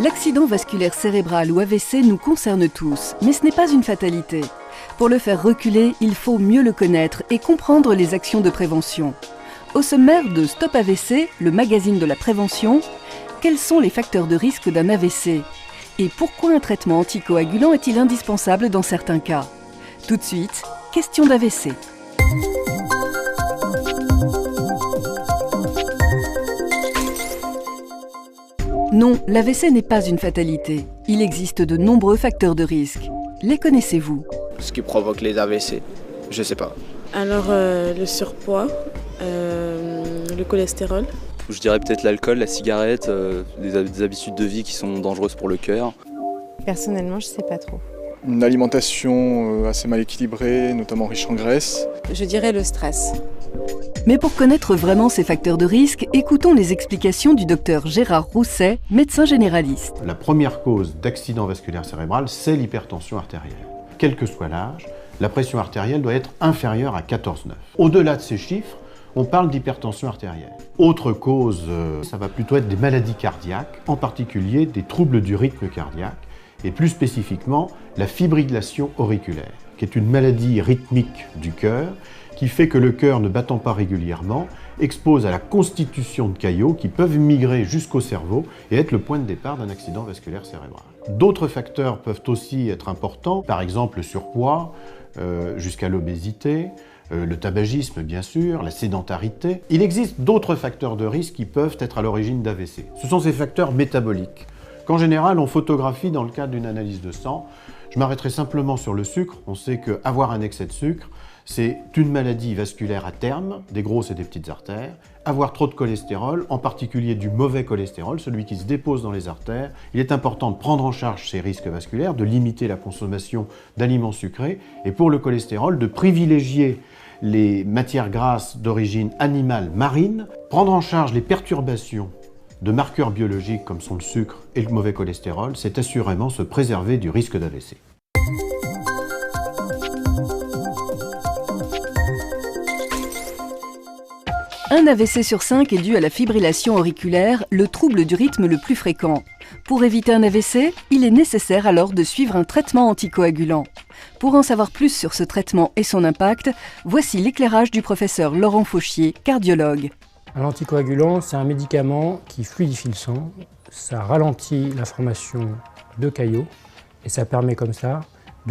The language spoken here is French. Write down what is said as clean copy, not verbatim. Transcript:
L'accident vasculaire cérébral ou AVC nous concerne tous, mais ce n'est pas une fatalité. Pour le faire reculer, il faut mieux le connaître et comprendre les actions de prévention. Au sommaire de Stop AVC, le magazine de la prévention, quels sont les facteurs de risque d'un AVC? Et pourquoi un traitement anticoagulant est-il indispensable dans certains cas? Tout de suite, question d'AVC. Non, l'AVC n'est pas une fatalité. Il existe de nombreux facteurs de risque. Les connaissez-vous? Ce qui provoque les AVC, je sais pas. Alors le surpoids, le cholestérol. Je dirais peut-être l'alcool, la cigarette, des habitudes de vie qui sont dangereuses pour le cœur. Personnellement, je sais pas trop. Une alimentation assez mal équilibrée, notamment riche en graisse. Je dirais le stress. Mais pour connaître vraiment ces facteurs de risque, écoutons les explications du docteur Gérard Rousset, médecin généraliste. La première cause d'accident vasculaire cérébral, c'est l'hypertension artérielle. Quel que soit l'âge, la pression artérielle doit être inférieure à 14,9. Au-delà de ces chiffres, on parle d'hypertension artérielle. Autre cause, ça va plutôt être des maladies cardiaques, en particulier des troubles du rythme cardiaque, et plus spécifiquement la fibrillation auriculaire, qui est une maladie rythmique du cœur, qui fait que le cœur, ne battant pas régulièrement, expose à la constitution de caillots qui peuvent migrer jusqu'au cerveau et être le point de départ d'un accident vasculaire cérébral. D'autres facteurs peuvent aussi être importants, par exemple le surpoids, jusqu'à l'obésité, le tabagisme bien sûr, la sédentarité. Il existe d'autres facteurs de risque qui peuvent être à l'origine d'AVC. Ce sont ces facteurs métaboliques, qu'en général on photographie dans le cadre d'une analyse de sang. Je m'arrêterai simplement sur le sucre. On sait qu'avoir un excès de sucre, c'est une maladie vasculaire à terme, des grosses et des petites artères. Avoir trop de cholestérol, en particulier du mauvais cholestérol, celui qui se dépose dans les artères, il est important de prendre en charge ces risques vasculaires, de limiter la consommation d'aliments sucrés, et pour le cholestérol, de privilégier les matières grasses d'origine animale marine, prendre en charge les perturbations de marqueurs biologiques comme sont le sucre et le mauvais cholestérol, c'est assurément se préserver du risque d'AVC. Un AVC sur 5 est dû à la fibrillation auriculaire, le trouble du rythme le plus fréquent. Pour éviter un AVC, il est nécessaire alors de suivre un traitement anticoagulant. Pour en savoir plus sur ce traitement et son impact, voici l'éclairage du professeur Laurent Fauchier, cardiologue. L'anticoagulant, c'est un médicament qui fluidifie le sang, ça ralentit la formation de caillots et ça permet comme ça